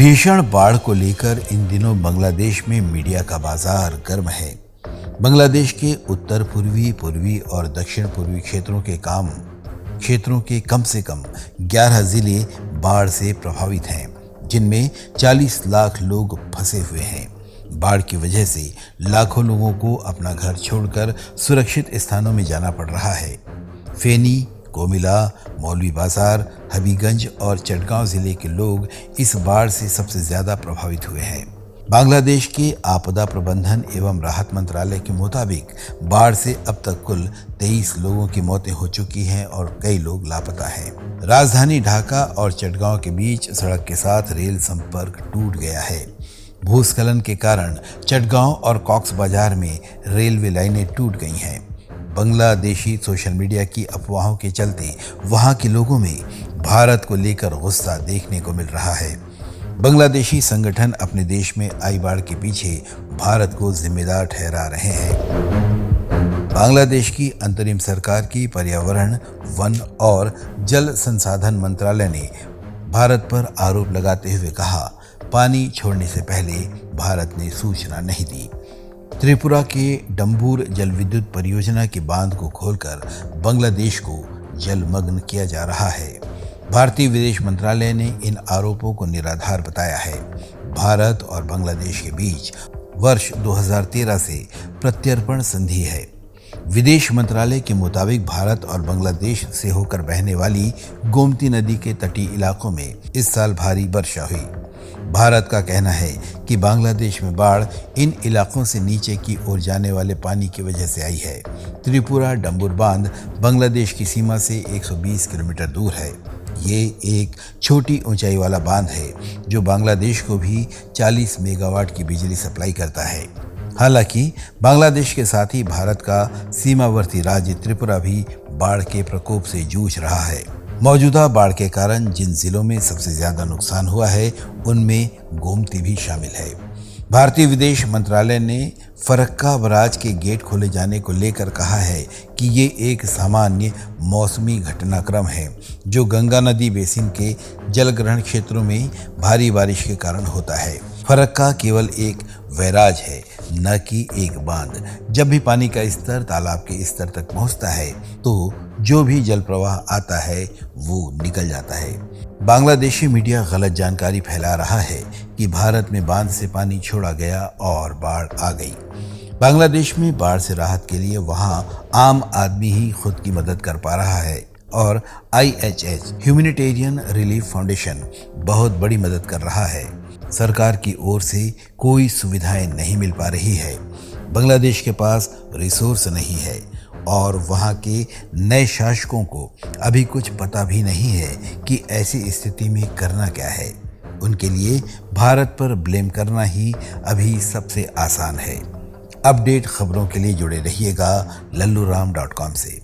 भीषण बाढ़ को लेकर इन दिनों बांग्लादेश में मीडिया का बाजार गर्म है। बांग्लादेश के उत्तर पूर्वी, पूर्वी और दक्षिण पूर्वी क्षेत्रों के कम से कम 11 जिले बाढ़ से प्रभावित हैं, जिनमें 40 लाख लोग फंसे हुए हैं। बाढ़ की वजह से लाखों लोगों को अपना घर छोड़कर सुरक्षित स्थानों में जाना पड़ रहा है। फेनी, कोमिला, मौलवी बाजार, हबीगंज और चटगांव जिले के लोग इस बाढ़ से सबसे ज्यादा प्रभावित हुए हैं। बांग्लादेश के आपदा प्रबंधन एवं राहत मंत्रालय के मुताबिक बाढ़ से अब तक कुल 23 लोगों की मौतें हो चुकी हैं और कई लोग लापता हैं। राजधानी ढाका और चटगांव के बीच सड़क के साथ रेल संपर्क टूट गया है। भूस्खलन के कारण चटगांव और कॉक्स बाजार में रेलवे लाइनें टूट गई हैं। बांग्लादेशी सोशल मीडिया की अफवाहों के चलते वहां के लोगों में भारत को लेकर गुस्सा देखने को मिल रहा है। बांग्लादेशी संगठन अपने देश में आई बाढ़ के पीछे भारत को जिम्मेदार ठहरा रहे हैं। बांग्लादेश की अंतरिम सरकार की पर्यावरण, वन और जल संसाधन मंत्रालय ने भारत पर आरोप लगाते हुए कहा, पानी छोड़ने से पहले भारत ने सूचना नहीं दी। त्रिपुरा के डंबूर जल विद्युत परियोजना के बांध को खोलकर बांग्लादेश को जलमग्न किया जा रहा है। भारतीय विदेश मंत्रालय ने इन आरोपों को निराधार बताया है। भारत और बांग्लादेश के बीच वर्ष 2013 से प्रत्यर्पण संधि है। विदेश मंत्रालय के मुताबिक भारत और बांग्लादेश से होकर बहने वाली गोमती नदी के तटीय इलाकों में इस साल भारी वर्षा हुई। भारत का कहना है कि बांग्लादेश में बाढ़ इन इलाकों से नीचे की ओर जाने वाले पानी की वजह से आई है। त्रिपुरा डंबूर बांध बांग्लादेश की सीमा से 120 किलोमीटर दूर है। ये एक छोटी ऊंचाई वाला बांध है जो बांग्लादेश को भी 40 मेगावाट की बिजली सप्लाई करता है। हालांकि बांग्लादेश के साथ ही भारत का सीमावर्ती राज्य त्रिपुरा भी बाढ़ के प्रकोप से जूझ रहा है। मौजूदा बाढ़ के कारण जिन जिलों में सबसे ज्यादा नुकसान हुआ है उनमें गोमती भी शामिल है। भारतीय विदेश मंत्रालय ने फरक्का बराज के गेट खोले जाने को लेकर कहा है कि ये एक सामान्य मौसमी घटनाक्रम है जो गंगा नदी बेसिन के जलग्रहण क्षेत्रों में भारी बारिश के कारण होता है। फरक्का केवल एक बैराज है, न कि एक बांध। जब भी पानी का स्तर तालाब के स्तर तक पहुंचता है तो जो भी जल प्रवाह आता है वो निकल जाता है। बांग्लादेशी मीडिया गलत जानकारी फैला रहा है कि भारत में बांध से पानी छोड़ा गया और बाढ़ आ गई। बांग्लादेश में बाढ़ से राहत के लिए वहां आम आदमी ही खुद की मदद कर पा रहा है और IHH ह्यूमैनिटेरियन रिलीफ फाउंडेशन बहुत बड़ी मदद कर रहा है। सरकार की ओर से कोई सुविधाएं नहीं मिल पा रही है। बांग्लादेश के पास रिसोर्स नहीं है और वहाँ के नए शासकों को अभी कुछ पता भी नहीं है कि ऐसी स्थिति में करना क्या है। उनके लिए भारत पर ब्लेम करना ही अभी सबसे आसान है। अपडेट खबरों के लिए जुड़े रहिएगा लल्लूराम.com से।